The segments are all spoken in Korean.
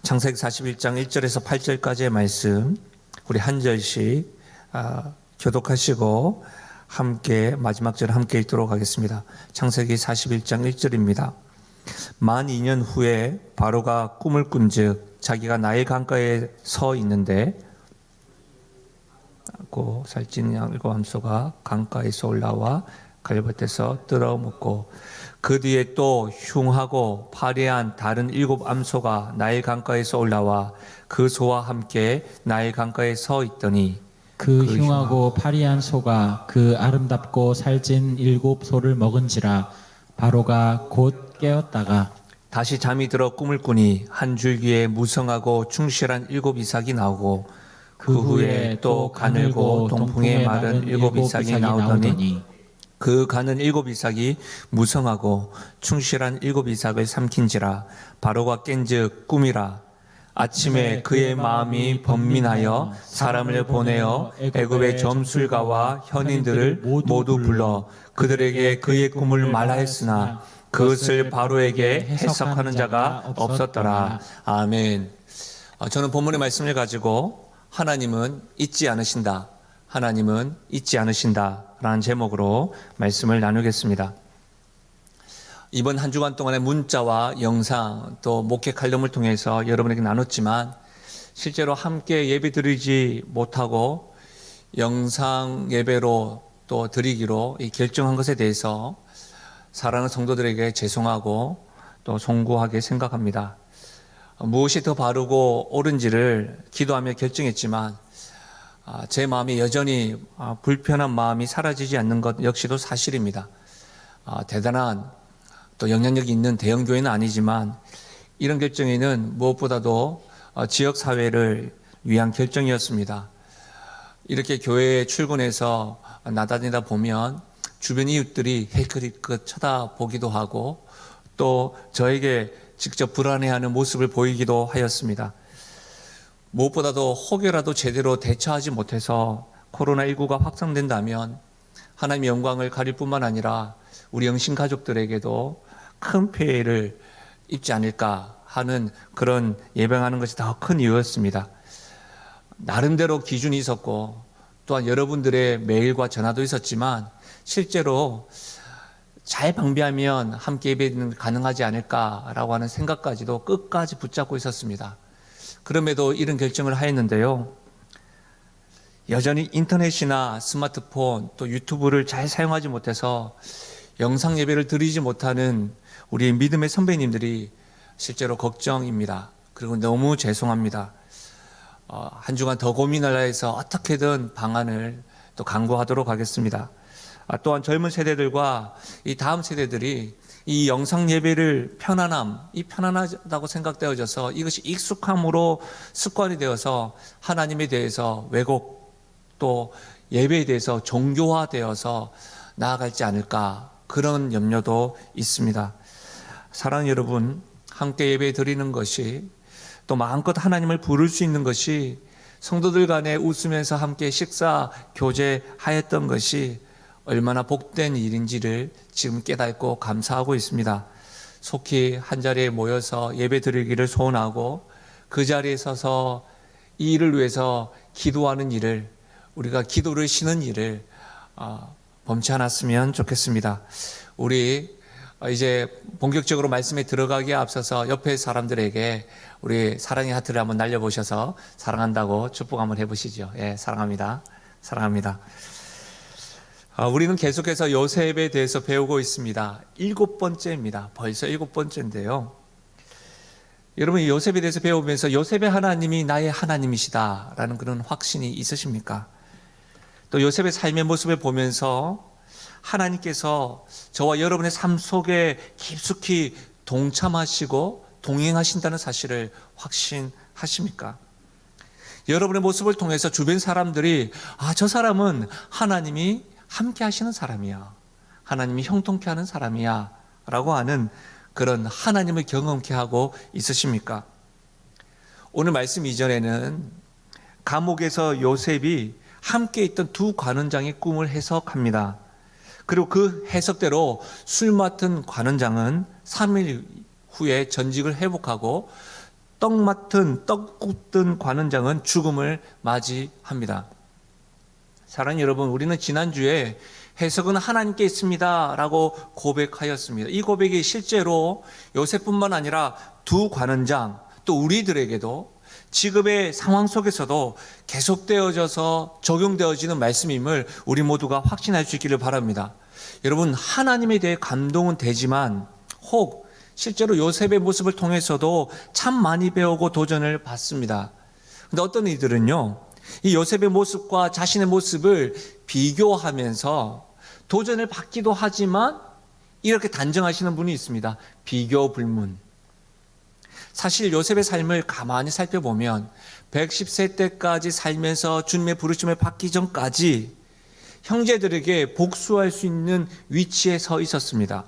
창세기 41장 1절에서 8절까지의 말씀 우리 한 절씩 교독하시고 함께 마지막 절 함께 읽도록 하겠습니다. 창세기 41장 1절입니다. 만 2년 후에 바로가 꿈을 꾼즉 자기가 나일 강가에 서 있는데 살찐 양 7암소가 강가에서 올라와 갈밭에서 뜯어먹고 그 뒤에 또 흉하고 파리한 다른 7암소가 나일 강가에서 올라와 그 소와 함께 나일 강가에 서 있더니 그 흉하고 파리한 소가 그 아름답고 살찐 7소를 먹은지라 바로가 곧 깨었다가 다시 잠이 들어 꿈을 꾸니 한 줄기에 무성하고 충실한 7이삭이 나오고 그 후에 또 가늘고 동풍에 마른 7이삭이 나오더니 그 가는 7이삭이 무성하고 충실한 7이삭을 삼킨지라 바로가 깬즉 꿈이라. 아침에 그의 마음이 번민하여 사람을 보내어 애굽의 점술가와 현인들을 모두 불러 그들에게 그의 꿈을 말하였으나 그것을 바로에게 해석하는 자가 없었더라. 아멘. 저는 본문의 말씀을 가지고 하나님은 잊지 않으신다, 하나님은 잊지 않으신다 라는 제목으로 말씀을 나누겠습니다. 이번 한 주간 동안의 문자와 영상 또 목회 칼럼을 통해서 여러분에게 나눴지만 실제로 함께 예배 드리지 못하고 영상 예배로 또 드리기로 결정한 것에 대해서 사랑하는 성도들에게 죄송하고 또 송구하게 생각합니다. 무엇이 더 바르고 옳은지를 기도하며 결정했지만 제 마음이 여전히 불편한 마음이 사라지지 않는 것 역시도 사실입니다. 대단한 또 영향력이 있는 대형교회는 아니지만 이런 결정에는 무엇보다도 지역사회를 위한 결정이었습니다. 이렇게 교회에 출근해서 나다니다 보면 주변 이웃들이 힐끗힐끗 쳐다보기도 하고 또 저에게 직접 불안해하는 모습을 보이기도 하였습니다. 무엇보다도 혹여라도 제대로 대처하지 못해서 코로나19가 확산된다면 하나님의 영광을 가릴 뿐만 아니라 우리 영신 가족들에게도 큰 피해를 입지 않을까 하는 그런 예방하는 것이 더 큰 이유였습니다. 나름대로 기준이 있었고 또한 여러분들의 메일과 전화도 있었지만 실제로 잘 방비하면 함께 예배는 가능하지 않을까라고 하는 생각까지도 끝까지 붙잡고 있었습니다. 그럼에도 이런 결정을 하였는데요. 여전히 인터넷이나 스마트폰 또 유튜브를 잘 사용하지 못해서 영상 예배를 드리지 못하는 우리 믿음의 선배님들이 실제로 걱정입니다. 그리고 너무 죄송합니다. 한 주간 더 고민을 해서 어떻게든 방안을 또 강구하도록 하겠습니다. 또한 젊은 세대들과 이 다음 세대들이 이 영상 예배를 편안하다고 생각되어져서 이것이 익숙함으로 습관이 되어서 하나님에 대해서 왜곡 또 예배에 대해서 종교화되어서 나아갈지 않을까 그런 염려도 있습니다. 사랑하는 여러분, 함께 예배 드리는 것이 또 마음껏 하나님을 부를 수 있는 것이 성도들 간에 웃으면서 함께 식사 교제하였던 것이 얼마나 복된 일인지를 지금 깨닫고 감사하고 있습니다. 속히 한 자리에 모여서 예배 드리기를 소원하고 그 자리에 서서 이 일을 위해서 기도하는 일을 우리가 기도를 쉬는 일을 범치 않았으면 좋겠습니다. 우리 이제 본격적으로 말씀에 들어가기에 앞서서 옆에 사람들에게 우리 사랑의 하트를 한번 날려보셔서 사랑한다고 축복 한번 해보시죠. 예, 사랑합니다. 사랑합니다. 우리는 계속해서 요셉에 대해서 배우고 있습니다. 7번째입니다. 벌써 7번째인데요. 여러분 요셉에 대해서 배우면서 요셉의 하나님이 나의 하나님이시다라는 그런 확신이 있으십니까? 또 요셉의 삶의 모습을 보면서 하나님께서 저와 여러분의 삶 속에 깊숙이 동참하시고 동행하신다는 사실을 확신하십니까? 여러분의 모습을 통해서 주변 사람들이 저 사람은 하나님이 함께 하시는 사람이야, 하나님이 형통케 하는 사람이야 라고 하는 그런 하나님을 경험케 하고 있으십니까? 오늘 말씀 이전에는 감옥에서 요셉이 함께 있던 두 관원장의 꿈을 해석합니다. 그리고 그 해석대로 술 맡은 관원장은 3일 후에 전직을 회복하고 떡 굽던 관원장은 죽음을 맞이합니다. 사랑하는 여러분, 우리는 지난주에 해석은 하나님께 있습니다 라고 고백하였습니다. 이 고백이 실제로 요셉뿐만 아니라 두 관원장, 또 우리들에게도 지금의 상황 속에서도 계속되어져서 적용되어지는 말씀임을 우리 모두가 확신할 수 있기를 바랍니다. 여러분, 하나님에 대해 감동은 되지만 혹 실제로 요셉의 모습을 통해서도 참 많이 배우고 도전을 받습니다. 근데 어떤 이들은요, 이 요셉의 모습과 자신의 모습을 비교하면서 도전을 받기도 하지만 이렇게 단정하시는 분이 있습니다. 비교 불문. 사실 요셉의 삶을 가만히 살펴보면 110세 때까지 살면서 주님의 부르심을 받기 전까지 형제들에게 복수할 수 있는 위치에 서 있었습니다.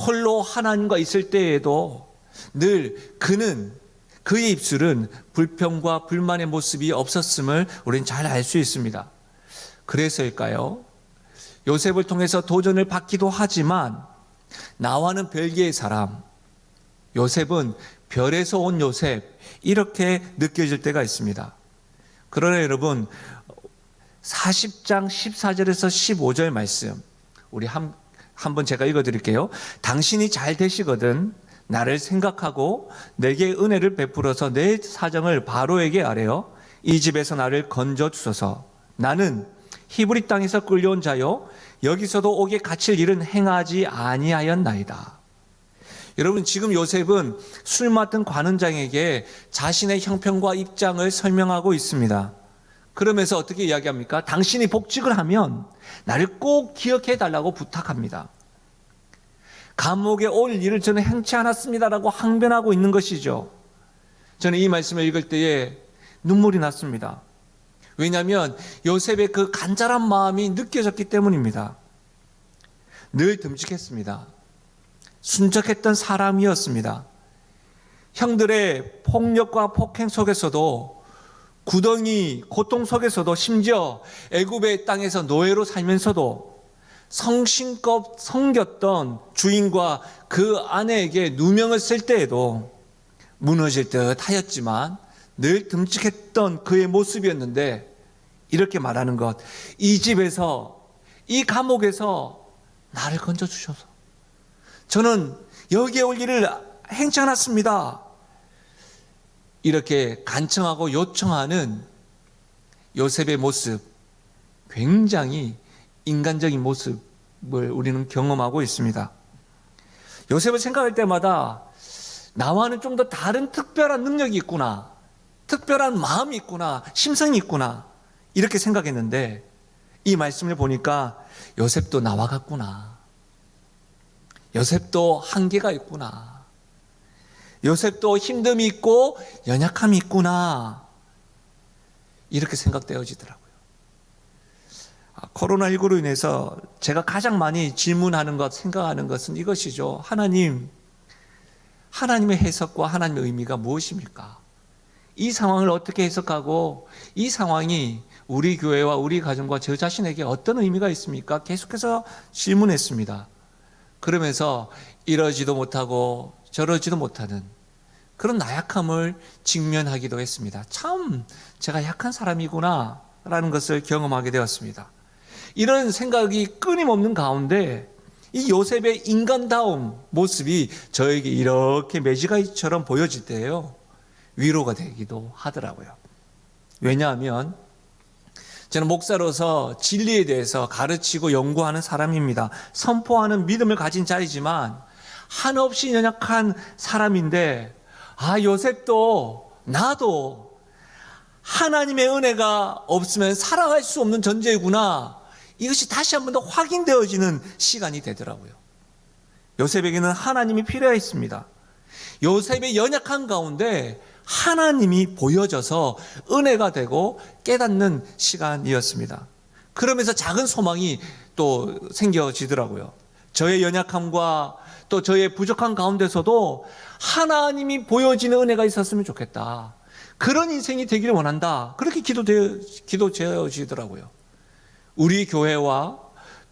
홀로 하나님과 있을 때에도 늘 그의 입술은 불평과 불만의 모습이 없었음을 우리는 잘 알 수 있습니다. 그래서일까요? 요셉을 통해서 도전을 받기도 하지만 나와는 별개의 사람, 요셉은 별에서 온 요셉, 이렇게 느껴질 때가 있습니다. 그러나 여러분, 40장 14절에서 15절 말씀, 우리 한번 제가 읽어드릴게요. 당신이 잘 되시거든 나를 생각하고 내게 은혜를 베풀어서 내 사정을 바로에게 아뢰어 이 집에서 나를 건져 주소서. 나는 히브리 땅에서 끌려온 자요 여기서도 옥에 갇힐 일은 행하지 아니하였나이다. 여러분, 지금 요셉은 술 맡은 관원장에게 자신의 형편과 입장을 설명하고 있습니다. 그러면서 어떻게 이야기합니까? 당신이 복직을 하면 나를 꼭 기억해 달라고 부탁합니다. 감옥에 올 일을 저는 행치 않았습니다라고 항변하고 있는 것이죠. 저는 이 말씀을 읽을 때에 눈물이 났습니다. 왜냐하면 요셉의 그 간절한 마음이 느껴졌기 때문입니다. 늘 듬직했습니다. 순적했던 사람이었습니다. 형들의 폭력과 폭행 속에서도, 구덩이 고통 속에서도, 심지어 애굽의 땅에서 노예로 살면서도 성심껏 섬겼던 주인과 그 아내에게 누명을 쓸 때에도 무너질 듯 하였지만 늘 듬직했던 그의 모습이었는데, 이렇게 말하는 것, 이 집에서, 이 감옥에서 나를 건져주셔서 저는 여기에 올 일을 행치 않았습니다. 이렇게 간청하고 요청하는 요셉의 모습, 굉장히 인간적인 모습을 우리는 경험하고 있습니다. 요셉을 생각할 때마다 나와는 좀 더 다른 특별한 능력이 있구나, 특별한 마음이 있구나, 심성이 있구나, 이렇게 생각했는데 이 말씀을 보니까 요셉도 나와 같구나, 요셉도 한계가 있구나, 요셉도 힘듦이 있고 연약함이 있구나, 이렇게 생각되어지더라고요. 코로나19로 인해서 제가 가장 많이 질문하는 것, 생각하는 것은 이것이죠. 하나님의 해석과 하나님의 의미가 무엇입니까? 이 상황을 어떻게 해석하고 이 상황이 우리 교회와 우리 가정과 저 자신에게 어떤 의미가 있습니까? 계속해서 질문했습니다. 그러면서 이러지도 못하고 저러지도 못하는 그런 나약함을 직면하기도 했습니다. 참 제가 약한 사람이구나 라는 것을 경험하게 되었습니다. 이런 생각이 끊임없는 가운데 이 요셉의 인간다운 모습이 저에게 이렇게 매지가이처럼 보여질 때예요, 위로가 되기도 하더라고요. 왜냐하면 저는 목사로서 진리에 대해서 가르치고 연구하는 사람입니다. 선포하는 믿음을 가진 자이지만 한없이 연약한 사람인데, 요셉도 나도 하나님의 은혜가 없으면 살아갈 수 없는 존재구나, 이것이 다시 한 번 더 확인되어지는 시간이 되더라고요. 요셉에게는 하나님이 필요했습니다. 요셉의 연약한 가운데 하나님이 보여져서 은혜가 되고 깨닫는 시간이었습니다. 그러면서 작은 소망이 또 생겨지더라고요. 저의 연약함과 또 저의 부족한 가운데서도 하나님이 보여지는 은혜가 있었으면 좋겠다, 그런 인생이 되기를 원한다, 그렇게 기도되어지더라고요. 우리 교회와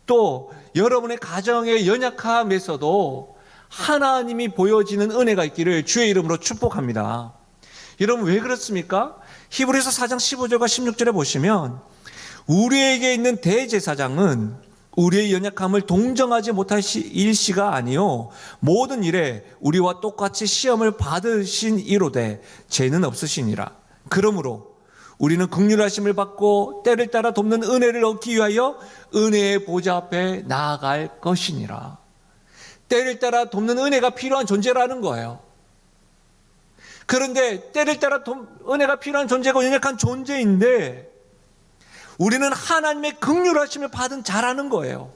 또 여러분의 가정의 연약함에서도 하나님이 보여지는 은혜가 있기를 주의 이름으로 축복합니다. 여러분 왜 그렇습니까? 히브리서 4장 15절과 16절에 보시면 우리에게 있는 대제사장은 우리의 연약함을 동정하지 못할 일시가 아니요 모든 일에 우리와 똑같이 시험을 받으신 이로되 죄는 없으시니라. 그러므로 우리는 긍휼하심을 받고 때를 따라 돕는 은혜를 얻기 위하여 은혜의 보좌 앞에 나아갈 것이니라. 때를 따라 돕는 은혜가 필요한 존재라는 거예요. 그런데 때를 따라 은혜가 필요한 존재가 연약한 존재인데 우리는 하나님의 긍휼하심을 받은 자라는 거예요.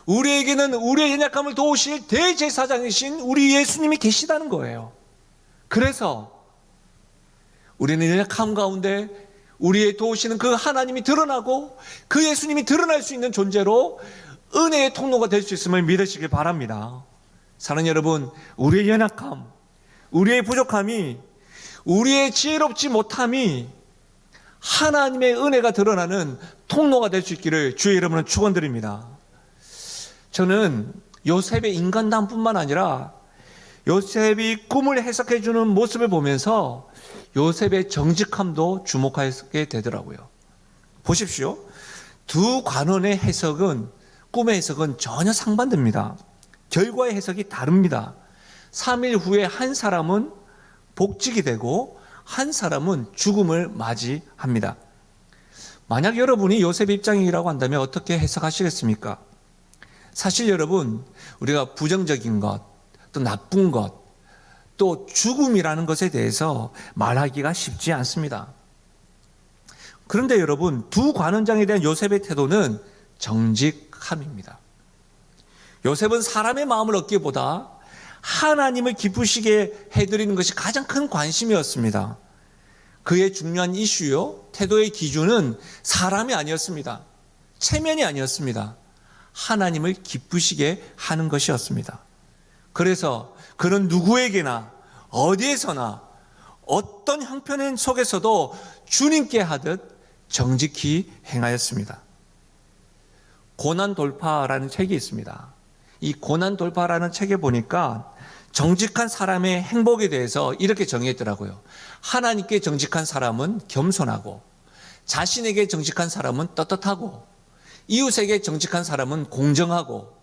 우리에게는 우리의 연약함을 도우실 대제사장이신 우리 예수님이 계시다는 거예요. 그래서 우리는 연약함 가운데 우리의 도우시는 그 하나님이 드러나고 그 예수님이 드러날 수 있는 존재로 은혜의 통로가 될 수 있음을 믿으시길 바랍니다. 사랑하는 여러분, 우리의 연약함, 우리의 부족함이, 우리의 지혜롭지 못함이 하나님의 은혜가 드러나는 통로가 될 수 있기를 주의 이름으로 축원드립니다. 저는 요셉의 인간담뿐만 아니라 요셉이 꿈을 해석해 주는 모습을 보면서 요셉의 정직함도 주목하게 되더라고요. 보십시오. 두 관원의 해석은, 꿈의 해석은 전혀 상반됩니다. 결과의 해석이 다릅니다. 3일 후에 한 사람은 복직이 되고 한 사람은 죽음을 맞이합니다. 만약 여러분이 요셉의 입장이라고 한다면 어떻게 해석하시겠습니까? 사실 여러분, 우리가 부정적인 것, 또 나쁜 것, 또 죽음이라는 것에 대해서 말하기가 쉽지 않습니다. 그런데 여러분, 두 관원장에 대한 요셉의 태도는 정직함입니다. 요셉은 사람의 마음을 얻기보다 하나님을 기쁘시게 해드리는 것이 가장 큰 관심이었습니다. 그의 중요한 이슈요, 태도의 기준은 사람이 아니었습니다. 체면이 아니었습니다. 하나님을 기쁘시게 하는 것이었습니다. 그래서 그는 누구에게나 어디에서나 어떤 형편 속에서도 주님께 하듯 정직히 행하였습니다. 고난 돌파라는 책이 있습니다. 이 고난 돌파라는 책에 보니까 정직한 사람의 행복에 대해서 이렇게 정의했더라고요. 하나님께 정직한 사람은 겸손하고, 자신에게 정직한 사람은 떳떳하고, 이웃에게 정직한 사람은 공정하고,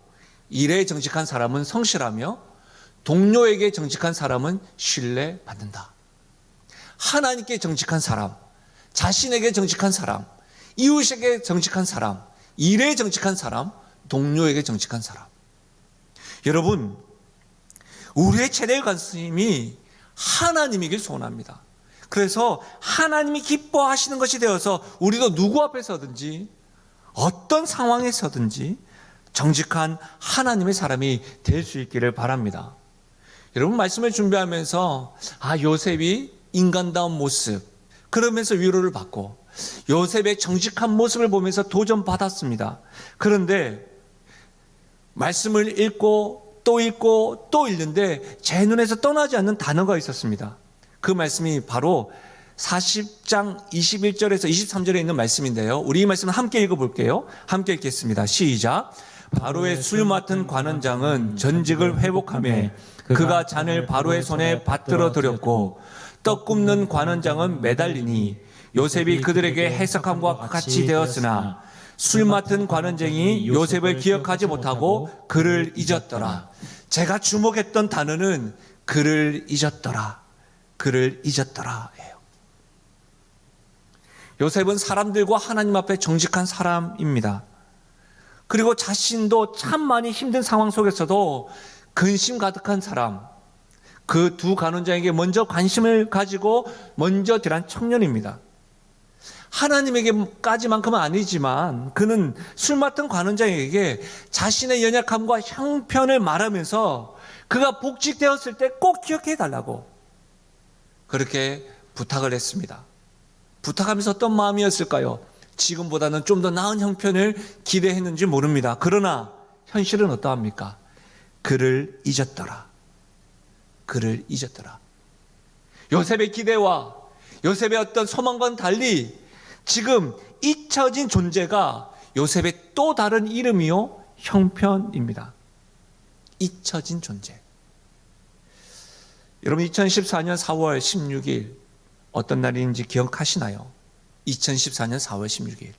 일에 정직한 사람은 성실하며, 동료에게 정직한 사람은 신뢰받는다. 하나님께 정직한 사람, 자신에게 정직한 사람, 이웃에게 정직한 사람, 일에 정직한 사람, 동료에게 정직한 사람. 여러분, 우리의 최대의 관심이 하나님이길 소원합니다. 그래서 하나님이 기뻐하시는 것이 되어서 우리도 누구 앞에서든지 어떤 상황에서든지 정직한 하나님의 사람이 될 수 있기를 바랍니다. 여러분, 말씀을 준비하면서 요셉이 인간다운 모습, 그러면서 위로를 받고 요셉의 정직한 모습을 보면서 도전받았습니다. 그런데 말씀을 읽고 또 읽고 또 읽는데 제 눈에서 떠나지 않는 단어가 있었습니다. 그 말씀이 바로 40장 21절에서 23절에 있는 말씀인데요. 우리 이 말씀을 함께 읽어볼게요. 함께 읽겠습니다. 시작. 바로의 술 맡은 관원장은 전직을 회복하며 그가 잔을 바로의 손에 받들어 드렸고, 떡 굽는 관원장은 매달리니 요셉이 그들에게 해석함과 같이 되었으나 술 맡은 관원쟁이 요셉을 기억하지 못하고 그를 잊었더라. 제가 주목했던 단어는 그를 잊었더라, 그를 잊었더라 예요. 요셉은 사람들과 하나님 앞에 정직한 사람입니다. 그리고 자신도 참 많이 힘든 상황 속에서도 근심 가득한 사람, 그 두 관원장에게 먼저 관심을 가지고 먼저 딜한 청년입니다. 하나님에게까지만큼은 아니지만 그는 술 맡은 관원장에게 자신의 연약함과 형편을 말하면서 그가 복직되었을 때 꼭 기억해 달라고 그렇게 부탁을 했습니다. 부탁하면서 어떤 마음이었을까요? 지금보다는 좀 더 나은 형편을 기대했는지 모릅니다. 그러나 현실은 어떠합니까? 그를 잊었더라, 그를 잊었더라. 요셉의 기대와 요셉의 어떤 소망과는 달리 지금 잊혀진 존재가 요셉의 또 다른 이름이요, 형편입니다. 잊혀진 존재. 여러분, 2014년 4월 16일 어떤 날인지 기억하시나요? 2014년 4월 16일.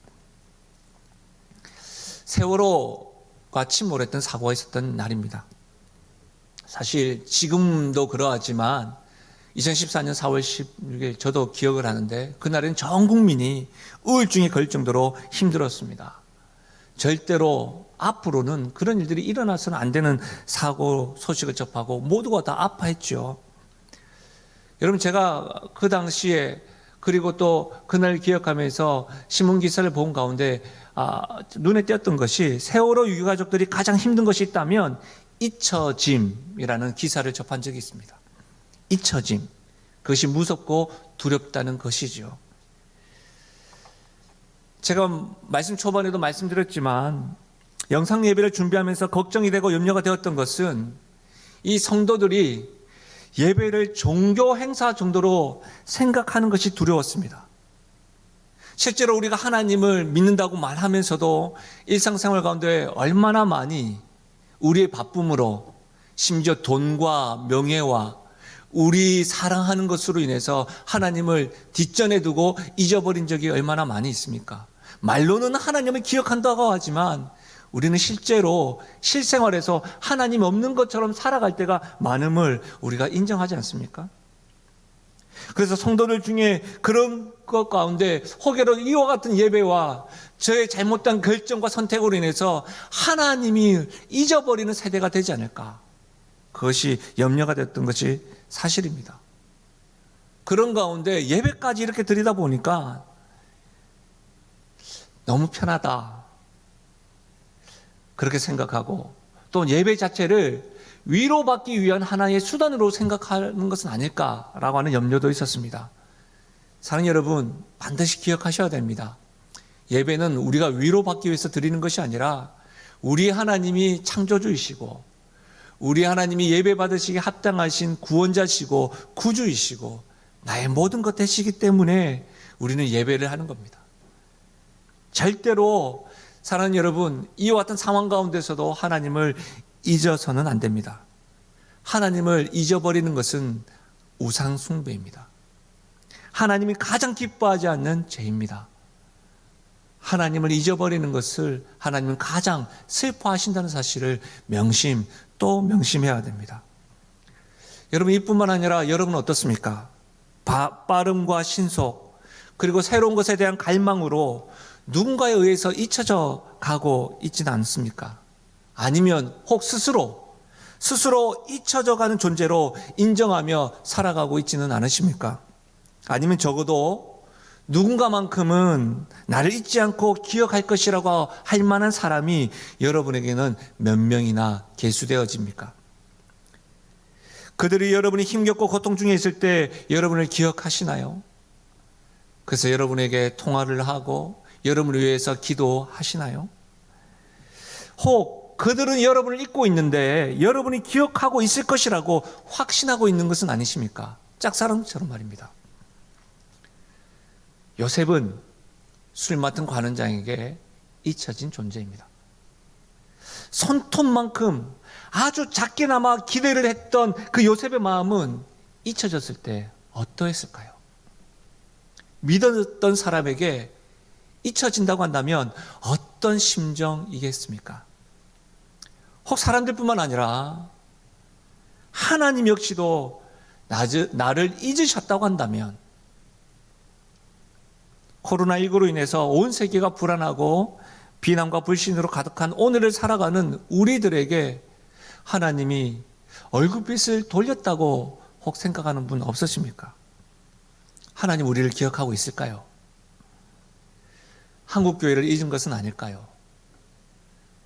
세월호가 침몰했던 사고가 있었던 날입니다. 사실 지금도 그러하지만 2014년 4월 16일 저도 기억을 하는데 그날은 전 국민이 우울증에 걸릴 정도로 힘들었습니다. 절대로 앞으로는 그런 일들이 일어나서는 안 되는 사고 소식을 접하고 모두가 다 아파했죠. 여러분, 제가 그 당시에 그리고 또 그날 기억하면서 신문 기사를 본 가운데 눈에 띄었던 것이 세월호 유가족들이 가장 힘든 것이 있다면 잊혀짐이라는 기사를 접한 적이 있습니다. 잊혀짐. 그것이 무섭고 두렵다는 것이죠. 제가 말씀 초반에도 말씀드렸지만 영상 예배를 준비하면서 걱정이 되고 염려가 되었던 것은 이 성도들이 예배를 종교 행사 정도로 생각하는 것이 두려웠습니다. 실제로 우리가 하나님을 믿는다고 말하면서도 일상생활 가운데 얼마나 많이 우리의 바쁨으로 심지어 돈과 명예와 우리 사랑하는 것으로 인해서 하나님을 뒷전에 두고 잊어버린 적이 얼마나 많이 있습니까? 말로는 하나님을 기억한다고 하지만 우리는 실제로 실생활에서 하나님 없는 것처럼 살아갈 때가 많음을 우리가 인정하지 않습니까? 그래서 성도들 중에 그런 것 가운데 혹여라도 이와 같은 예배와 저의 잘못된 결정과 선택으로 인해서 하나님이 잊어버리는 세대가 되지 않을까, 그것이 염려가 됐던 것이 사실입니다. 그런 가운데 예배까지 이렇게 드리다 보니까 너무 편하다 그렇게 생각하고, 또 예배 자체를 위로받기 위한 하나의 수단으로 생각하는 것은 아닐까라고 하는 염려도 있었습니다. 사랑하는 여러분, 반드시 기억하셔야 됩니다. 예배는 우리가 위로받기 위해서 드리는 것이 아니라 우리 하나님이 창조주이시고 우리 하나님이 예배 받으시기에 합당하신 구원자시고 구주이시고 나의 모든 것 되시기 때문에 우리는 예배를 하는 겁니다. 절대로 사랑하는 여러분, 이와 같은 상황 가운데서도 하나님을 잊어서는 안 됩니다. 하나님을 잊어버리는 것은 우상 숭배입니다. 하나님이 가장 기뻐하지 않는 죄입니다. 하나님을 잊어버리는 것을 하나님은 가장 슬퍼하신다는 사실을 명심 또 명심해야 됩니다. 여러분, 이뿐만 아니라 여러분은 어떻습니까? 빠름과 신속 그리고 새로운 것에 대한 갈망으로 누군가에 의해서 잊혀져 가고 있지는 않습니까? 아니면 혹 스스로 잊혀져 가는 존재로 인정하며 살아가고 있지는 않으십니까? 아니면 적어도 누군가만큼은 나를 잊지 않고 기억할 것이라고 할 만한 사람이 여러분에게는 몇 명이나 계수되어집니까? 그들이 여러분이 힘겹고 고통 중에 있을 때 여러분을 기억하시나요? 그래서 여러분에게 통화를 하고 여러분을 위해서 기도하시나요? 혹 그들은 여러분을 잊고 있는데 여러분이 기억하고 있을 것이라고 확신하고 있는 것은 아니십니까? 짝사랑처럼 말입니다. 요셉은 술 맡은 관원장에게 잊혀진 존재입니다. 손톱만큼 아주 작게나마 기대를 했던 그 요셉의 마음은 잊혀졌을 때 어떠했을까요? 믿었던 사람에게 잊혀진다고 한다면 어떤 심정이겠습니까? 혹 사람들뿐만 아니라 하나님 역시도 나를 잊으셨다고 한다면, 코로나19로 인해서 온 세계가 불안하고 비난과 불신으로 가득한 오늘을 살아가는 우리들에게 하나님이 얼굴빛을 돌렸다고 혹 생각하는 분 없으십니까? 하나님 우리를 기억하고 있을까요? 한국교회를 잊은 것은 아닐까요?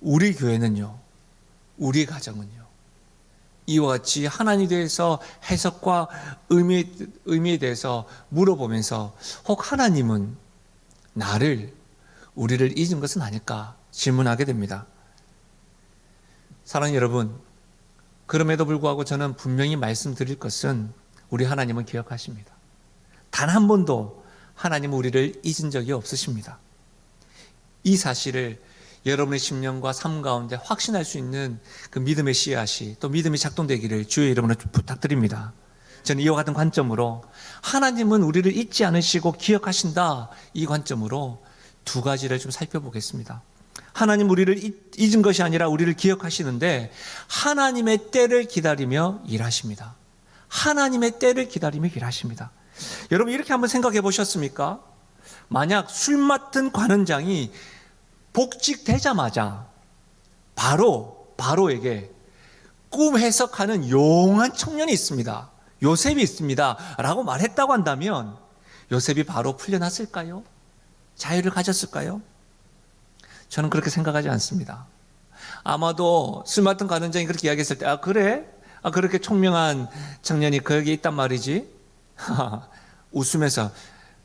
우리 교회는요, 우리 가정은요, 이와 같이 하나님에 대해서 해석과 의미에 대해서 물어보면서 혹 하나님은 우리를 잊은 것은 아닐까 질문하게 됩니다. 사랑하는 여러분, 그럼에도 불구하고 저는 분명히 말씀드릴 것은 우리 하나님은 기억하십니다. 단 한 번도 하나님은 우리를 잊은 적이 없으십니다. 이 사실을 여러분의 심령과 삶 가운데 확신할 수 있는 그 믿음의 씨앗이 또 믿음이 작동되기를 주의 이름으로 부탁드립니다. 저는 이와 같은 관점으로 하나님은 우리를 잊지 않으시고 기억하신다, 이 관점으로 두 가지를 좀 살펴보겠습니다. 하나님 우리를 잊은 것이 아니라 우리를 기억하시는데 하나님의 때를 기다리며 일하십니다. 하나님의 때를 기다리며 일하십니다. 여러분 이렇게 한번 생각해 보셨습니까? 만약 술 맡은 관원장이 복직되자마자 바로에게 꿈 해석하는 용한 청년이 있습니다, 요셉이 있습니다 라고 말했다고 한다면 요셉이 바로 풀려났을까요? 자유를 가졌을까요? 저는 그렇게 생각하지 않습니다. 아마도 술 맡은 관원장이 그렇게 이야기했을 때 그래? 그렇게 총명한 청년이 거기 있단 말이지? 웃으면서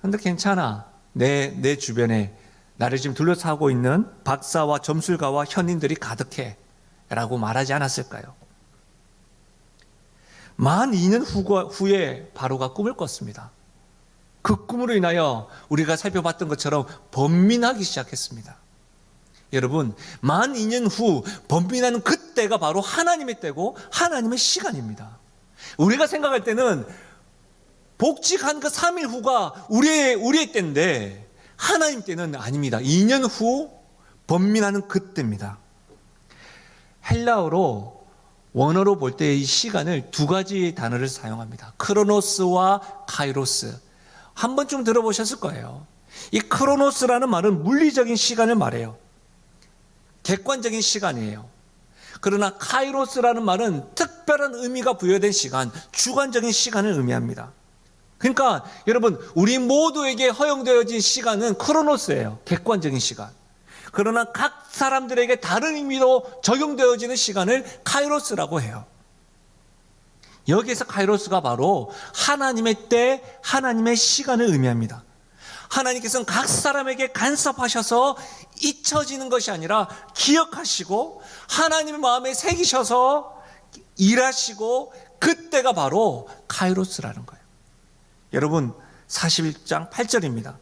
근데 괜찮아, 내 주변에 나를 지금 둘러싸고 있는 박사와 점술가와 현인들이 가득해 라고 말하지 않았을까요? 만 2년 후에 바로가 꿈을 꿨습니다. 그 꿈으로 인하여 우리가 살펴봤던 것처럼 번민하기 시작했습니다. 여러분, 만 2년 후 번민하는 그때가 바로 하나님의 때고 하나님의 시간입니다. 우리가 생각할 때는 복직한 그 3일 후가 우리의 때인데 하나님 때는 아닙니다. 2년 후 번민하는 그때입니다. 헬라어로 원어로 볼 때 이 시간을 두 가지 단어를 사용합니다. 크로노스와 카이로스. 한 번쯤 들어보셨을 거예요. 이 크로노스라는 말은 물리적인 시간을 말해요. 객관적인 시간이에요. 그러나 카이로스라는 말은 특별한 의미가 부여된 시간, 주관적인 시간을 의미합니다. 그러니까 여러분, 우리 모두에게 허용되어진 시간은 크로노스예요. 객관적인 시간. 그러나 각 사람들에게 다른 의미로 적용되어지는 시간을 카이로스라고 해요. 여기에서 카이로스가 바로 하나님의 때, 하나님의 시간을 의미합니다. 하나님께서는 각 사람에게 간섭하셔서 잊혀지는 것이 아니라 기억하시고 하나님의 마음에 새기셔서 일하시고, 그때가 바로 카이로스라는 거예요. 여러분, 41장 8절입니다.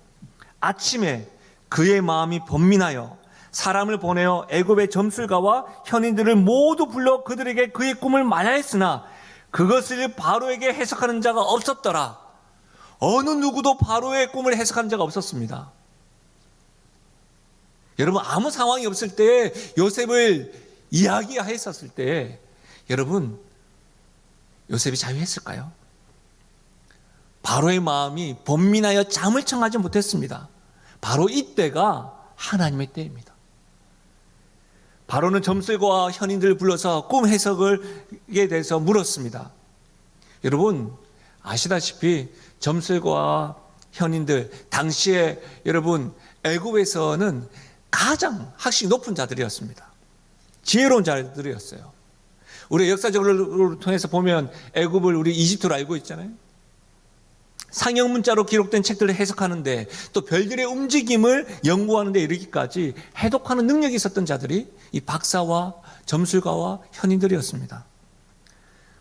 아침에 그의 마음이 번민하여 사람을 보내어 애굽의 점술가와 현인들을 모두 불러 그들에게 그의 꿈을 말하였으나 그것을 바로에게 해석하는 자가 없었더라. 어느 누구도 바로의 꿈을 해석하는 자가 없었습니다. 여러분, 아무 상황이 없을 때 요셉을 이야기했었을 때 여러분, 요셉이 자유했을까요? 바로의 마음이 번민하여 잠을 청하지 못했습니다. 바로 이때가 하나님의 때입니다. 바로는 점술가와 현인들을 불러서 꿈 해석에 대해서 물었습니다. 여러분 아시다시피 점술가와 현인들, 당시에 여러분 애굽에서는 가장 학식이 높은 자들이었습니다. 지혜로운 자들이었어요. 우리 역사적으로 통해서 보면 애굽을 우리 이집트로 알고 있잖아요. 상형 문자로 기록된 책들을 해석하는데 또 별들의 움직임을 연구하는 데 이르기까지 해독하는 능력이 있었던 자들이 이 박사와 점술가와 현인들이었습니다.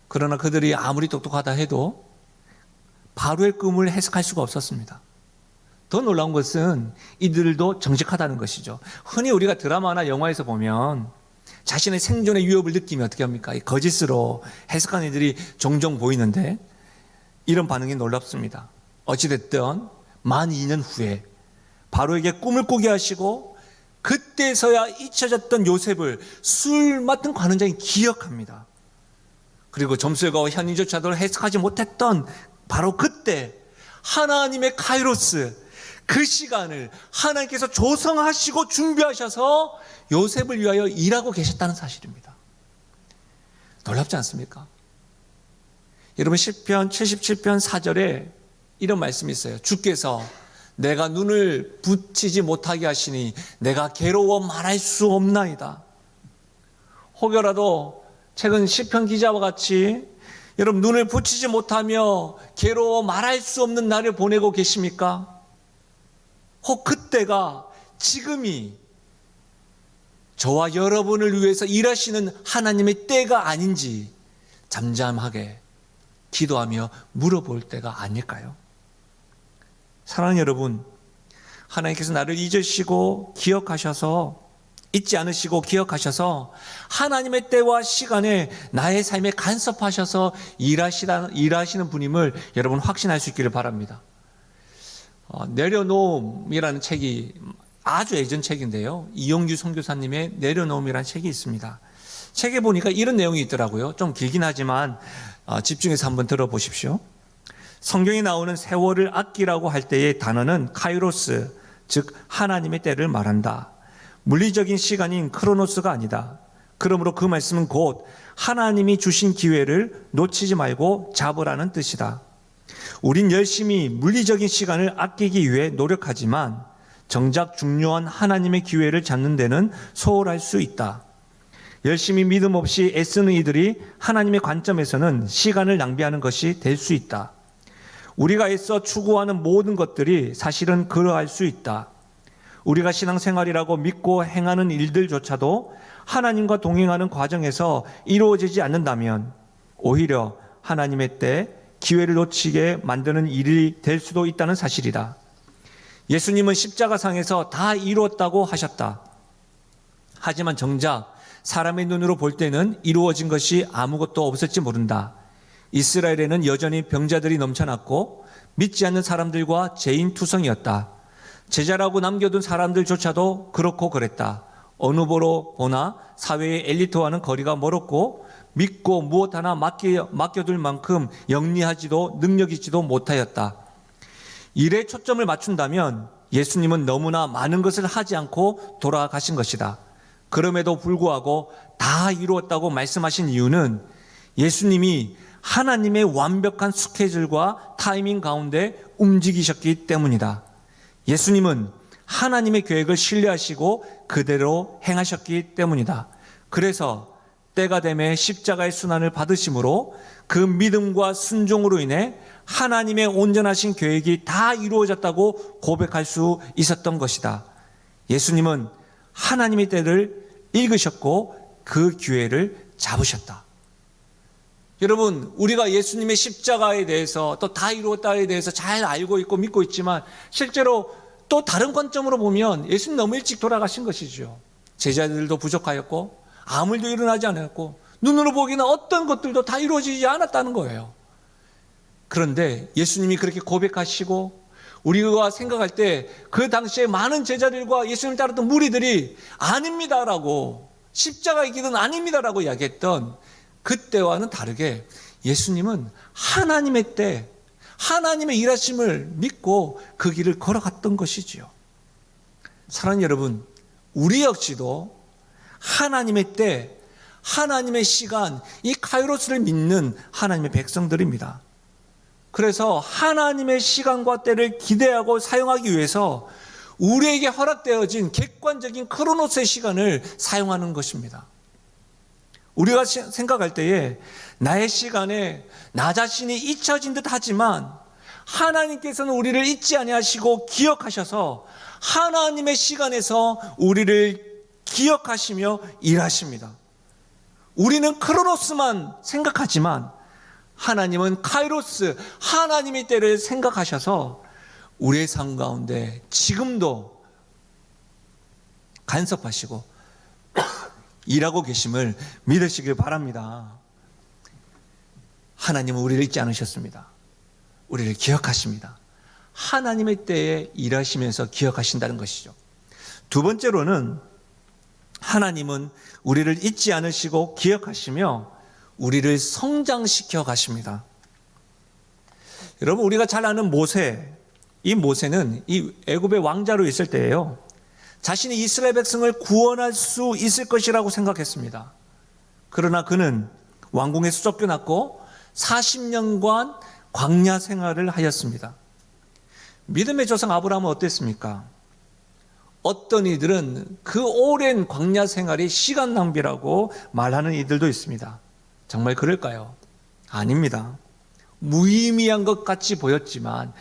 그러나 그들이 아무리 똑똑하다 해도 바로의 꿈을 해석할 수가 없었습니다. 더 놀라운 것은 이들도 정직하다는 것이죠. 흔히 우리가 드라마나 영화에서 보면 자신의 생존의 위협을 느끼면 어떻게 합니까? 거짓으로 해석하는 이들이 종종 보이는데 이런 반응이 놀랍습니다. 어찌됐든 만 2년 후에 바로에게 꿈을 꾸게 하시고 그때서야 잊혀졌던 요셉을 술 맡은 관원장이 기억합니다. 그리고 점술가와 현인조차도 해석하지 못했던 바로 그때 하나님의 카이로스, 그 시간을 하나님께서 조성하시고 준비하셔서 요셉을 위하여 일하고 계셨다는 사실입니다. 놀랍지 않습니까? 여러분 시편 77편 4절에 이런 말씀이 있어요. 주께서 내가 눈을 붙이지 못하게 하시니 내가 괴로워 말할 수 없나이다. 혹여라도 최근 시편 기자와 같이 여러분 눈을 붙이지 못하며 괴로워 말할 수 없는 날을 보내고 계십니까? 혹 그때가 지금이 저와 여러분을 위해서 일하시는 하나님의 때가 아닌지 잠잠하게 기도하며 물어볼 때가 아닐까요? 사랑하는 여러분, 하나님께서 나를 잊으시고 기억하셔서 잊지 않으시고 기억하셔서 하나님의 때와 시간에 나의 삶에 간섭하셔서 일하시는 분임을 여러분 확신할 수 있기를 바랍니다. 내려놓음이라는 책이 아주 예전 책인데요. 이용규 선교사님의 내려놓음이라는 책이 있습니다. 책에 보니까 이런 내용이 있더라고요. 좀 길긴 하지만 집중해서 한번 들어보십시오. 성경에 나오는 세월을 아끼라고 할 때의 단어는 카이로스, 즉 하나님의 때를 말한다. 물리적인 시간인 크로노스가 아니다. 그러므로 그 말씀은 곧 하나님이 주신 기회를 놓치지 말고 잡으라는 뜻이다. 우린 열심히 물리적인 시간을 아끼기 위해 노력하지만 정작 중요한 하나님의 기회를 잡는 데는 소홀할 수 있다. 열심히 믿음 없이 애쓰는 이들이 하나님의 관점에서는 시간을 낭비하는 것이 될 수 있다. 우리가 애써 추구하는 모든 것들이 사실은 그러할 수 있다. 우리가 신앙생활이라고 믿고 행하는 일들조차도 하나님과 동행하는 과정에서 이루어지지 않는다면 오히려 하나님의 때 기회를 놓치게 만드는 일이 될 수도 있다는 사실이다. 예수님은 십자가상에서 다 이루었다고 하셨다. 하지만 정작 사람의 눈으로 볼 때는 이루어진 것이 아무것도 없을지 모른다. 이스라엘에는 여전히 병자들이 넘쳐났고 믿지 않는 사람들과 죄인 투성이었다. 제자라고 남겨둔 사람들조차도 그렇고 그랬다. 어느 보로 보나 사회의 엘리트와는 거리가 멀었고 믿고 무엇 하나 맡겨둘 만큼 영리하지도 능력 있지도 못하였다. 일에 초점을 맞춘다면 예수님은 너무나 많은 것을 하지 않고 돌아가신 것이다. 그럼에도 불구하고 다 이루었다고 말씀하신 이유는 예수님이 하나님의 완벽한 스케줄과 타이밍 가운데 움직이셨기 때문이다. 예수님은 하나님의 계획을 신뢰하시고 그대로 행하셨기 때문이다. 그래서 때가 되매 십자가의 순환을 받으심으로 그 믿음과 순종으로 인해 하나님의 온전하신 계획이 다 이루어졌다고 고백할 수 있었던 것이다. 예수님은 하나님의 때를 읽으셨고 그 기회를 잡으셨다. 여러분, 우리가 예수님의 십자가에 대해서 또 다 이루었다에 대해서 잘 알고 있고 믿고 있지만 실제로 또 다른 관점으로 보면 예수님 너무 일찍 돌아가신 것이죠. 제자들도 부족하였고 아무 일도 일어나지 않았고 눈으로 보기에는 어떤 것들도 다 이루어지지 않았다는 거예요. 그런데 예수님이 그렇게 고백하시고 우리가 생각할 때 그 당시에 많은 제자들과 예수님을 따랐던 무리들이 아닙니다라고, 십자가의 길은 아닙니다라고 이야기했던 그때와는 다르게 예수님은 하나님의 때, 하나님의 일하심을 믿고 그 길을 걸어갔던 것이지요. 사랑하는 여러분, 우리 역시도 하나님의 때, 하나님의 시간, 이 카이로스를 믿는 하나님의 백성들입니다. 그래서 하나님의 시간과 때를 기대하고 사용하기 위해서 우리에게 허락되어진 객관적인 크로노스의 시간을 사용하는 것입니다. 우리가 생각할 때에 나의 시간에 나 자신이 잊혀진 듯 하지만 하나님께서는 우리를 잊지 아니하시고 기억하셔서 하나님의 시간에서 우리를 기억하시며 일하십니다. 우리는 크로노스만 생각하지만 하나님은 카이로스, 하나님의 때를 생각하셔서 우리의 삶 가운데 지금도 간섭하시고 일하고 계심을 믿으시길 바랍니다. 하나님은 우리를 잊지 않으셨습니다. 우리를 기억하십니다. 하나님의 때에 일하시면서 기억하신다는 것이죠. 두 번째로는 하나님은 우리를 잊지 않으시고 기억하시며 우리를 성장시켜 가십니다. 여러분, 우리가 잘 아는 모세, 이 모세는 이 애굽의 왕자로 있을 때예요. 자신이 이스라엘 백성을 구원할 수 있을 것이라고 생각했습니다. 그러나 그는 왕궁에서 쫓겨났고 40년간 광야 생활을 하였습니다. 믿음의 조상 아브라함은 어땠습니까? 어떤 이들은 그 오랜 광야 생활이 시간 낭비라고 말하는 이들도 있습니다. 정말 그럴까요? 아닙니다. 무의미한 것 같이 보였지만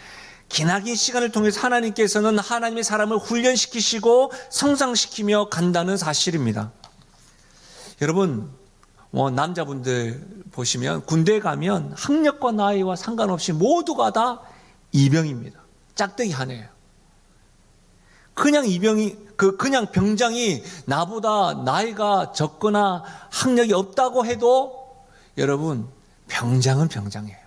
기나긴 시간을 통해서 하나님께서는 하나님의 사람을 훈련시키시고 성장시키며 간다는 사실입니다. 여러분, 남자분들 보시면 군대에 가면 학력과 나이와 상관없이 모두가 다 이병입니다. 짝대기 하나예요. 그냥 그냥 병장이 나보다 나이가 적거나 학력이 없다고 해도 여러분, 병장은 병장이에요.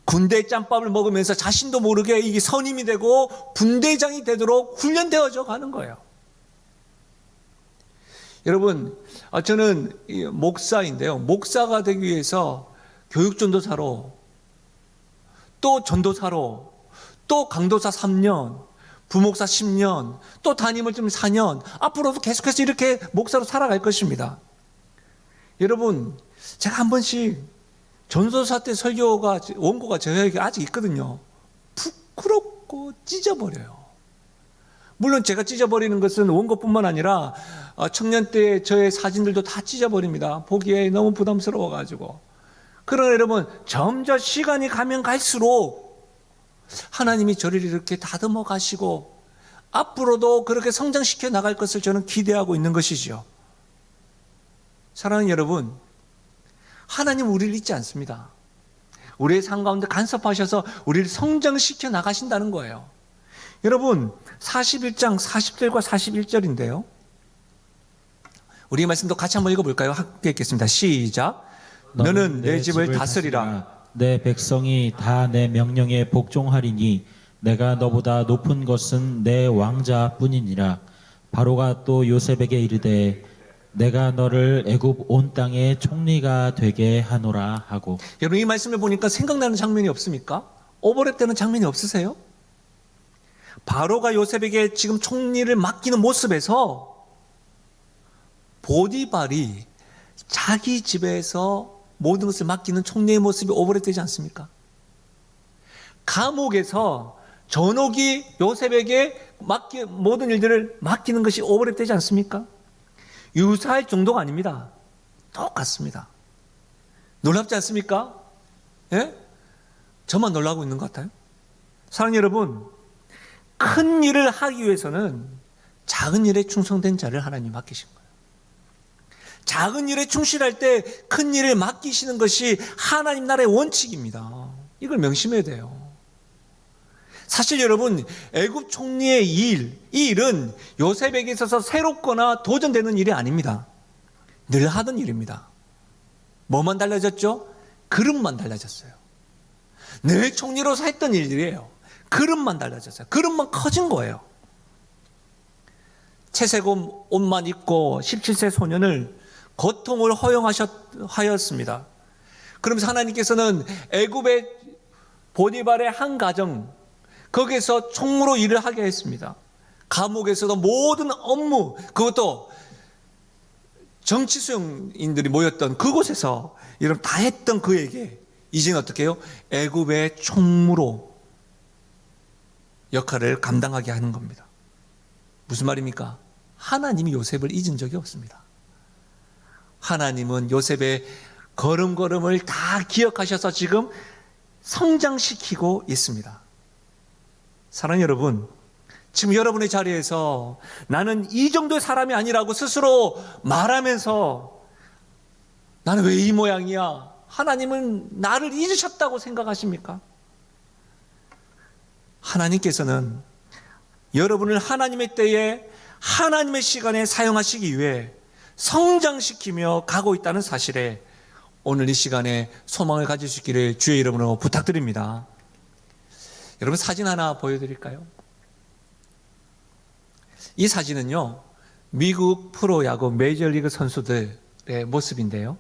군대 짬밥을 먹으면서 자신도 모르게 이게 선임이 되고 분대장이 되도록 훈련되어져 가는 거예요. 여러분, 저는 목사인데요. 목사가 되기 위해서 교육전도사로, 또 전도사로, 또 강도사 3년, 부목사 10년, 또 담임을 좀 4년, 앞으로도 계속해서 이렇게 목사로 살아갈 것입니다. 여러분, 제가 한 번씩 전도사 때 설교가, 원고가 저에게 아직 있거든요. 부끄럽고 찢어버려요. 물론 제가 찢어버리는 것은 원고뿐만 아니라 청년 때 저의 사진들도 다 찢어버립니다. 보기에 너무 부담스러워가지고. 그러나 여러분, 점점 시간이 가면 갈수록 하나님이 저를 이렇게 다듬어 가시고 앞으로도 그렇게 성장시켜 나갈 것을 저는 기대하고 있는 것이죠. 사랑하는 여러분, 하나님 우리를 잊지 않습니다. 우리의 삶 가운데 간섭하셔서 우리를 성장시켜 나가신다는 거예요. 여러분, 41장 40절과 41절인데요. 우리 말씀도 같이 한번 읽어볼까요? 함께 읽겠습니다. 시작. 너는 내 집을 다스리라. 내 백성이 다 내 명령에 복종하리니 내가 너보다 높은 것은 내 왕자뿐이니라. 바로가 또 요셉에게 이르되 내가 너를 애굽 온 땅의 총리가 되게 하노라 하고. 여러분, 이 말씀을 보니까 생각나는 장면이 없습니까? 오버랩되는 장면이 없으세요? 바로가 요셉에게 지금 총리를 맡기는 모습에서 보디발이 자기 집에서 모든 것을 맡기는 총리의 모습이 오버랩되지 않습니까? 감옥에서 전옥이 요셉에게 모든 일들을 맡기는 것이 오버랩되지 않습니까? 유사할 정도가 아닙니다. 똑같습니다. 놀랍지 않습니까? 예? 저만 놀라고 있는 것 같아요. 사랑하는 여러분, 큰 일을 하기 위해서는 작은 일에 충성된 자를 하나님 맡기신 거예요. 작은 일에 충실할 때 큰 일을 맡기시는 것이 하나님 나라의 원칙입니다. 이걸 명심해야 돼요. 사실 여러분, 애굽 총리의 이 일은 요셉에게 있어서 새롭거나 도전되는 일이 아닙니다. 늘 하던 일입니다. 뭐만 달라졌죠? 그릇만 달라졌어요. 늘 총리로서 했던 일들이에요. 그릇만 달라졌어요. 그릇만 커진 거예요. 채색 옷만 입고 17세 소년을 고통을 허용하였습니다. 그러면서 하나님께서는 애굽의 보디발의 한 가정, 거기에서 총무로 일을 하게 했습니다. 감옥에서도 모든 업무, 그것도 정치 수용인들이 모였던 그곳에서 이런 다 했던 그에게 이제는 어떻게 해요? 애굽의 총무로 역할을 감당하게 하는 겁니다. 무슨 말입니까? 하나님이 요셉을 잊은 적이 없습니다. 하나님은 요셉의 걸음걸음을 다 기억하셔서 지금 성장시키고 있습니다. 사랑하는 여러분, 지금 여러분의 자리에서 나는 이 정도의 사람이 아니라고 스스로 말하면서 나는 왜 이 모양이야? 하나님은 나를 잊으셨다고 생각하십니까? 하나님께서는 여러분을 하나님의 때에 하나님의 시간에 사용하시기 위해 성장시키며 가고 있다는 사실에 오늘 이 시간에 소망을 가질 수 있기를 주의 이름으로 부탁드립니다. 여러분, 사진 하나 보여드릴까요? 이 사진은요, 미국 프로야구 메이저리그 선수들의 모습인데요.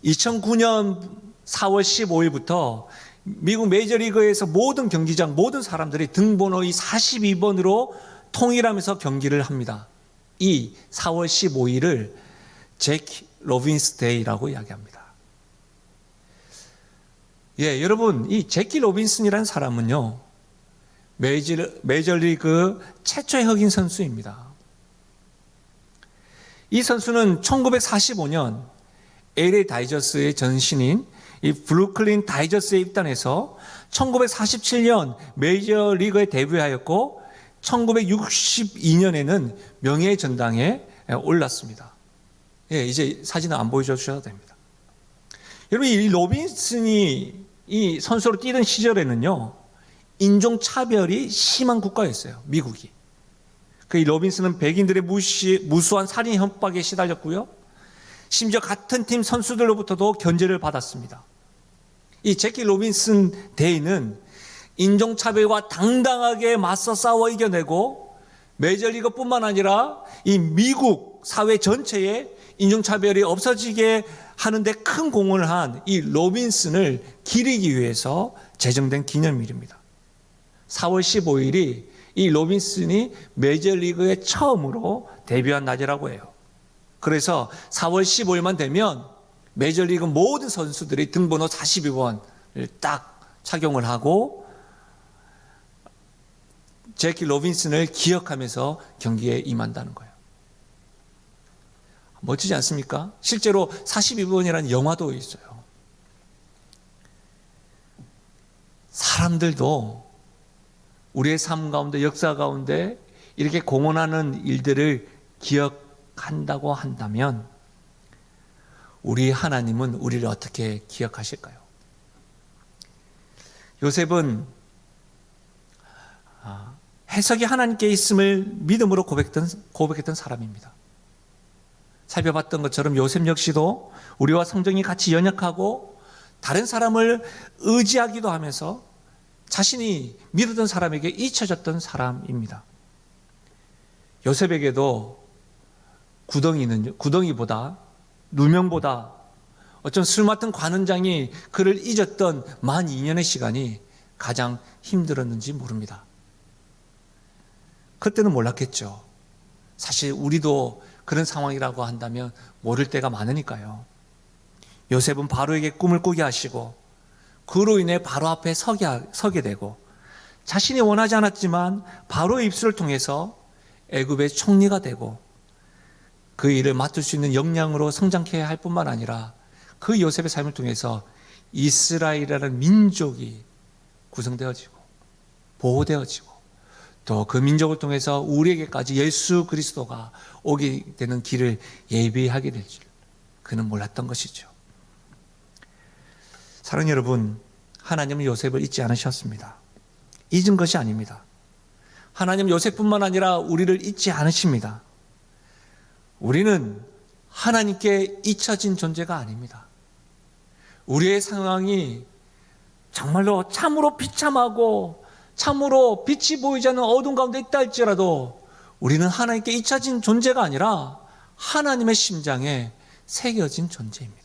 2009년 4월 15일부터 미국 메이저리그에서 모든 경기장, 모든 사람들이 등번호 이 42번으로 통일하면서 경기를 합니다. 이 4월 15일을 제키 로빈스 데이라고 이야기합니다. 예, 여러분, 이 제키 로빈슨이라는 사람은요, 메이저리그 최초의 흑인 선수입니다. 이 선수는 1945년 LA 다이저스의 전신인 이 브루클린 다이저스에 입단해서 1947년 메이저리그에 데뷔하였고 1962년에는 명예의 전당에 올랐습니다. 예, 이제 사진은 안 보여주셔도 됩니다. 여러분, 이 로빈슨이 이 선수로 뛰던 시절에는요, 인종차별이 심한 국가였어요. 미국이. 이 로빈슨은 백인들의 무수한 살인 협박에 시달렸고요. 심지어 같은 팀 선수들로부터도 견제를 받았습니다. 이 제키 로빈슨 대위는 인종차별과 당당하게 맞서 싸워 이겨내고 메이저리그뿐만 아니라 이 미국 사회 전체에 인종차별이 없어지게 하는데 큰 공헌을 한 이 로빈슨을 기리기 위해서 제정된 기념일입니다. 4월 15일이 이 로빈슨이 메이저리그에 처음으로 데뷔한 날이라고 해요. 그래서 4월 15일만 되면 메이저리그 모든 선수들이 등번호 42번을 딱 착용을 하고 제키 로빈슨을 기억하면서 경기에 임한다는 거예요. 멋지지 않습니까? 실제로 42번이라는 영화도 있어요. 사람들도 우리의 삶 가운데, 역사 가운데 이렇게 공헌하는 일들을 기억한다고 한다면 우리 하나님은 우리를 어떻게 기억하실까요? 요셉은 해석이 하나님께 있음을 믿음으로 고백했던 사람입니다. 살펴봤던 것처럼 요셉 역시도 우리와 성정이 같이 연약하고 다른 사람을 의지하기도 하면서 자신이 믿었던 사람에게 잊혀졌던 사람입니다. 요셉에게도 구덩이보다 누명보다 어떤 술 맡은 관원장이 그를 잊었던 만 2년의 시간이 가장 힘들었는지 모릅니다. 그때는 몰랐겠죠. 사실 우리도 그런 상황이라고 한다면 모를 때가 많으니까요. 요셉은 바로에게 꿈을 꾸게 하시고 그로 인해 바로 앞에 서게 되고 자신이 원하지 않았지만 바로의 입술을 통해서 애굽의 총리가 되고 그 일을 맡을 수 있는 역량으로 성장해야 할 뿐만 아니라 그 요셉의 삶을 통해서 이스라엘이라는 민족이 구성되어지고 보호되어지고 또 그 민족을 통해서 우리에게까지 예수 그리스도가 오게 되는 길을 예비하게 될 줄 그는 몰랐던 것이죠. 사랑하는 여러분, 하나님은 요셉을 잊지 않으셨습니다. 잊은 것이 아닙니다. 하나님은 요셉뿐만 아니라 우리를 잊지 않으십니다. 우리는 하나님께 잊혀진 존재가 아닙니다. 우리의 상황이 정말로 참으로 비참하고 참으로 빛이 보이지 않는 어둠 가운데 있다 할지라도 우리는 하나님께 잊혀진 존재가 아니라 하나님의 심장에 새겨진 존재입니다.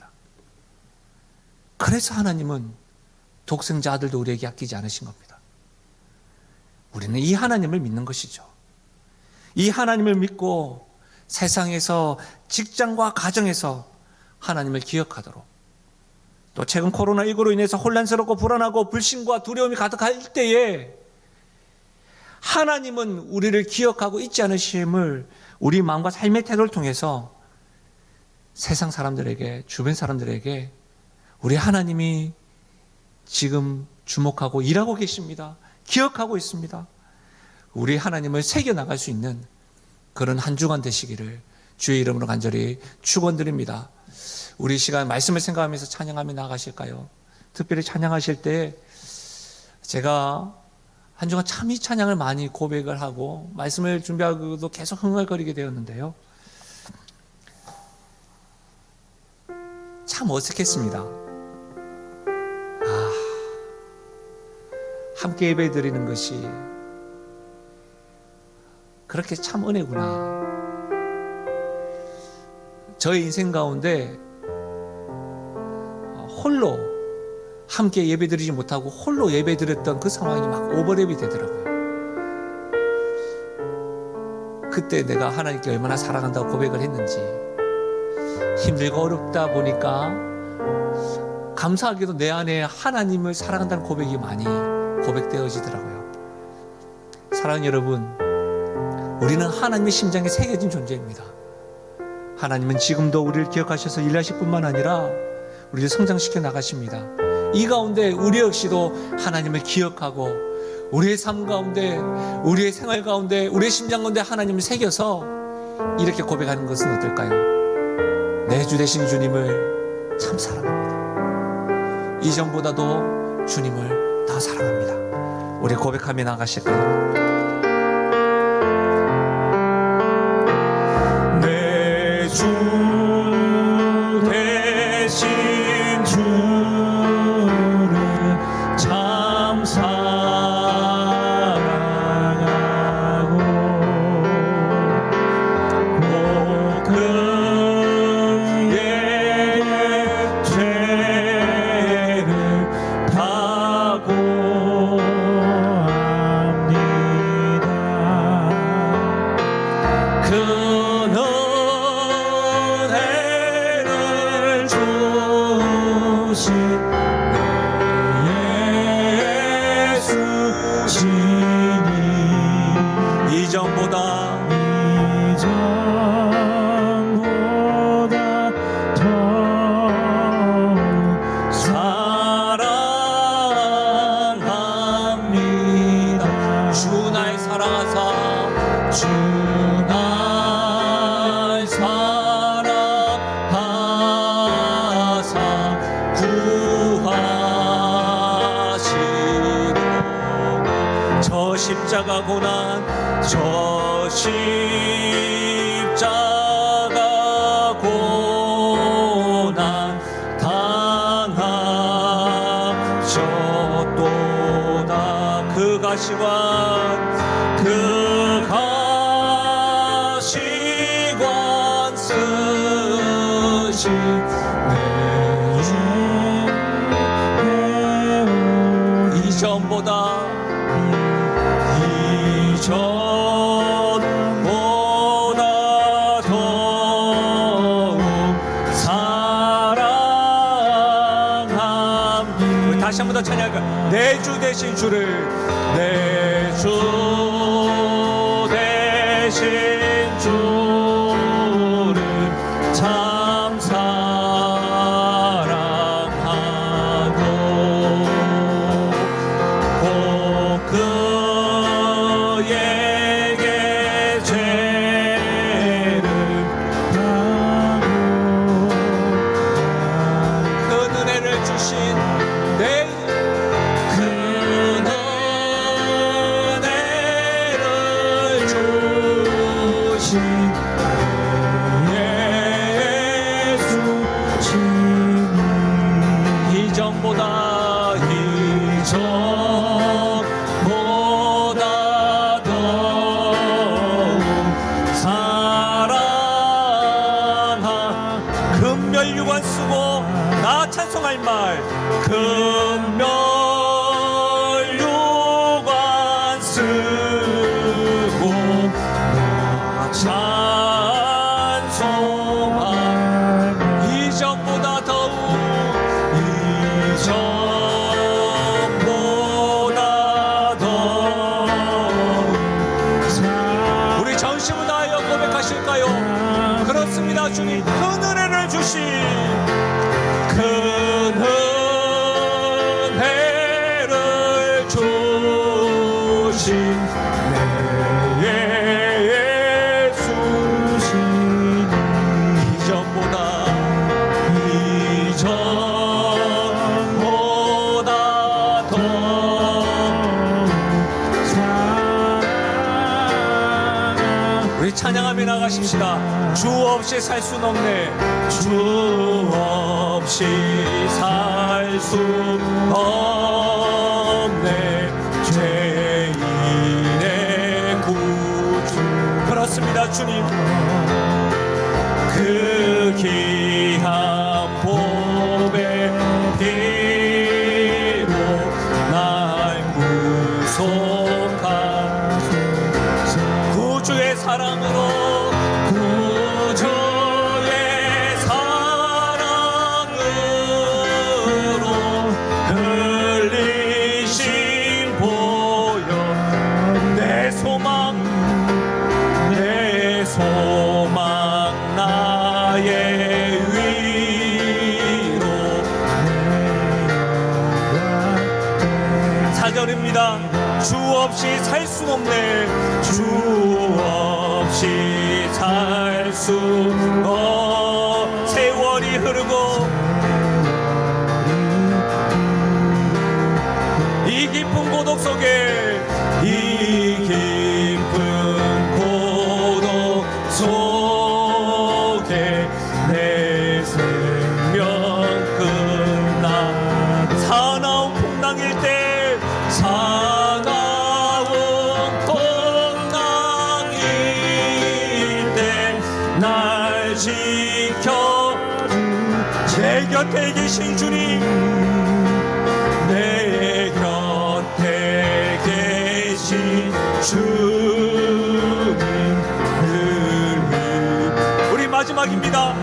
그래서 하나님은 독생자 아들도 우리에게 아끼지 않으신 겁니다. 우리는 이 하나님을 믿는 것이죠. 이 하나님을 믿고 세상에서 직장과 가정에서 하나님을 기억하도록 또 최근 코로나19로 인해서 혼란스럽고 불안하고 불신과 두려움이 가득할 때에 하나님은 우리를 기억하고 잊지 않으심을 우리 마음과 삶의 태도를 통해서 세상 사람들에게, 주변 사람들에게 우리 하나님이 지금 주목하고 일하고 계십니다. 기억하고 있습니다. 우리 하나님을 새겨나갈 수 있는 그런 한 주간 되시기를 주의 이름으로 간절히 축원드립니다. 우리 시간 말씀을 생각하면서 찬양하며 나가실까요? 특별히 찬양하실 때 제가 한 주간 참 이 찬양을 많이 고백을 하고 말씀을 준비하고도 계속 흥얼거리게 되었는데요. 참 어색했습니다. 함께 예배 드리는 것이 그렇게 참 은혜구나. 저의 인생 가운데 홀로 함께 예배 드리지 못하고 홀로 예배 드렸던 그 상황이 막 오버랩이 되더라고요. 그때 내가 하나님께 얼마나 사랑한다고 고백을 했는지 힘들고 어렵다 보니까 감사하게도 내 안에 하나님을 사랑한다는 고백이 많이 고백되어지더라고요. 사랑하는 여러분, 우리는 하나님의 심장에 새겨진 존재입니다. 하나님은 지금도 우리를 기억하셔서 일하실 뿐만 아니라 우리를 성장시켜 나가십니다. 이 가운데 우리 역시도 하나님을 기억하고 우리의 삶 가운데, 우리의 생활 가운데, 우리의 심장 가운데 하나님을 새겨서 이렇게 고백하는 것은 어떨까요? 내 주 되신 주님을 참 사랑합니다. 이전보다도 주님을 더 사랑합니다. 우리 고백하며 나가실까요? 내 주 대신 주를 참 사랑하고 꼭 그의 죄를 다고 합니다. 그 은혜를 주신 내 예수 시니 이전보다 더 사랑합니다. 주 날 사랑하사 주 날 사랑하사 구하시고 저 십자가 고난 저 십자가 고난 당하셨도다. 그 가시관 그 가시관 쓰신 이전보다 더욱 사랑합니다. 우리 다시 한 번 더 찬양할까요? 내 주 대신 주를 내 주 대신 주를 참 사랑하고 꼭 그에게 죄를 다고 그 은혜를 주신 내 그 은혜를 주신 예수 시니 이전보다 더욱 사랑하 금멸유관 쓰고 나 찬송할 말 금멸유관 쓰고 나 찬송할 이전보다 더욱 우리 전심을 다하여 고백하실까요? 그렇습니다. 주님 큰 은혜를 주신 큰 은혜를 주신 내 예수 시니 이전보다 더 우리 찬양하며 나가십시다. 주 없이 살 순 없네. 주 없이 살 수 없네. 죄인의 구주 그렇습니다. 주님 그 귀한 보배 피로 날 구속하소서. 구주의 사랑으로 구주의 사랑으로 흘리신 보혈 내 소망 나의 위로 4절입니다. 주 없이 살 수 없네. 주 없이 살 수 세월이 흐르고 이 깊은 고독 속에 내 곁에 계신 주님, 내 곁에 계신 주님 늘. 우리 마지막입니다.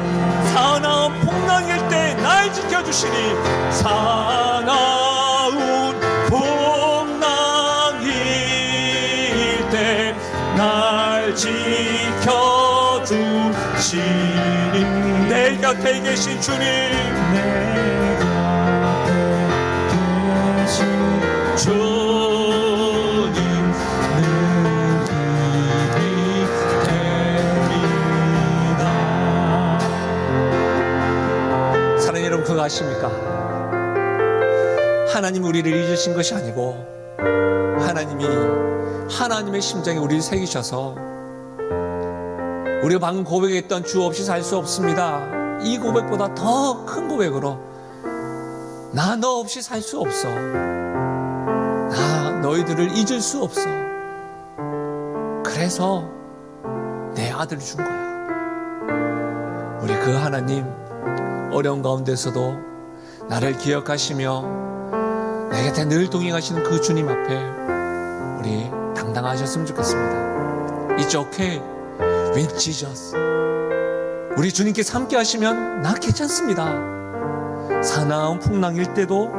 사나운 풍랑일 때 날 지켜주시니, 사나운 풍랑일 때 날 지켜주시니, 내 곁에 계신 주님, 내 곁에 계신 주님 늘 힘이 됩니다. 사랑하는 여러분, 그거 아십니까? 하나님 우리를 잊으신 것이 아니고 하나님이 하나님의 심장에 우리를 새기셔서, 우리가 방금 고백했던 주 없이 살 수 없습니다, 이 고백보다 더 큰 고백으로, 나 너 없이 살 수 없어, 나 너희들을 잊을 수 없어, 그래서 내 아들을 준 거야. 우리 그 하나님, 어려운 가운데서도 나를 기억하시며 내 곁에 늘 동행하시는 그 주님 앞에 우리 당당하셨으면 좋겠습니다. It's okay with Jesus. 우리 주님께서 함께 하시면 나 괜찮습니다. 사나운 풍랑일 때도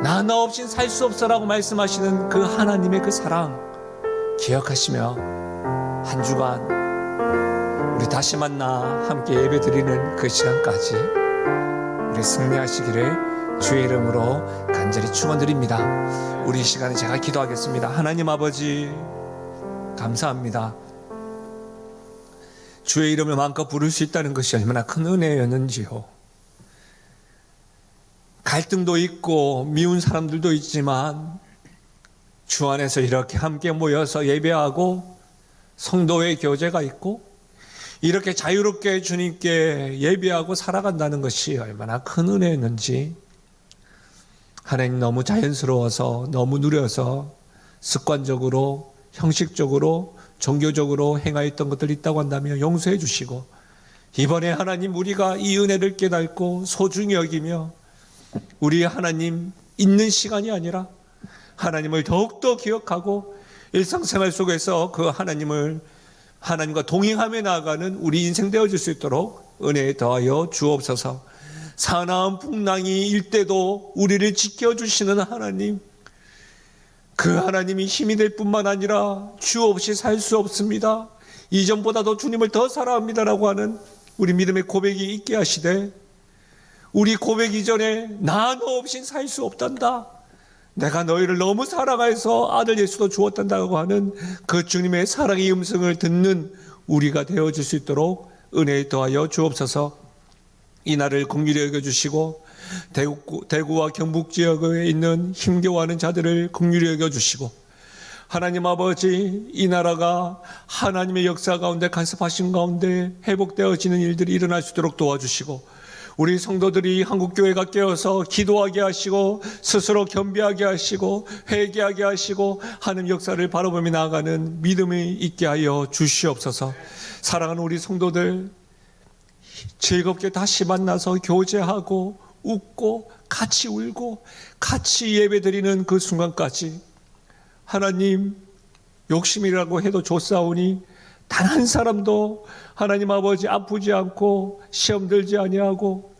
나 너 없인 살 수 없어라고 말씀하시는 그 하나님의 그 사랑 기억하시며, 한 주간 우리 다시 만나 함께 예배드리는 그 시간까지 우리 승리하시기를 주의 이름으로 간절히 축원드립니다. 우리 이 시간에 제가 기도하겠습니다. 하나님 아버지, 감사합니다. 주의 이름을 마음껏 부를 수 있다는 것이 얼마나 큰 은혜였는지요. 갈등도 있고 미운 사람들도 있지만 주 안에서 이렇게 함께 모여서 예배하고 성도의 교제가 있고 이렇게 자유롭게 주님께 예배하고 살아간다는 것이 얼마나 큰 은혜였는지, 하나님 너무 자연스러워서, 너무 누려서 습관적으로, 형식적으로, 종교적으로 행하였던 것들이 있다고 한다면 용서해 주시고, 이번에 하나님 우리가 이 은혜를 깨닫고 소중히 여기며 우리 하나님 있는 시간이 아니라 하나님을 더욱더 기억하고 일상생활 속에서 그 하나님과 동행하며 나아가는 우리 인생 되어질 수 있도록 은혜에 더하여 주옵소서. 사나운 풍랑이 일 때도 우리를 지켜주시는 하나님, 그 하나님이 힘이 될 뿐만 아니라 주 없이 살 수 없습니다, 이전보다도 주님을 더 사랑합니다라고 하는 우리 믿음의 고백이 있게 하시되, 우리 고백 이전에 나 너 없인 살 수 없단다, 내가 너희를 너무 사랑해서 아들 예수도 주었단다고 하는 그 주님의 사랑의 음성을 듣는 우리가 되어질 수 있도록 은혜에 더하여 주옵소서. 이날을 긍휼히 여겨주시고 대구와 경북 지역에 있는 힘겨워하는 자들을 긍휼히 여겨주시고, 하나님 아버지, 이 나라가 하나님의 역사 가운데 간섭하신 가운데 회복되어지는 일들이 일어날 수 있도록 도와주시고, 우리 성도들이 한국교회가 깨어서 기도하게 하시고 스스로 겸비하게 하시고 회개하게 하시고 하나님 역사를 바라보며 나아가는 믿음이 있게 하여 주시옵소서. 사랑하는 우리 성도들, 즐겁게 다시 만나서 교제하고 웃고 같이 울고 같이 예배드리는 그 순간까지 하나님, 욕심이라고 해도 좋사오니 단 한 사람도 하나님 아버지 아프지 않고 시험 들지 아니하고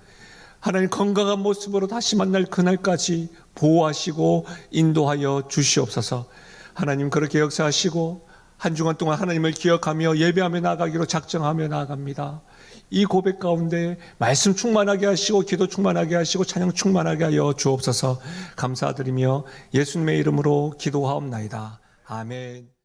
하나님 건강한 모습으로 다시 만날 그날까지 보호하시고 인도하여 주시옵소서. 하나님 그렇게 역사하시고 한 주간 동안 하나님을 기억하며 예배하며 나아가기로 작정하며 나아갑니다. 이 고백 가운데 말씀 충만하게 하시고 기도 충만하게 하시고 찬양 충만하게 하여 주옵소서. 감사드리며 예수님의 이름으로 기도하옵나이다. 아멘.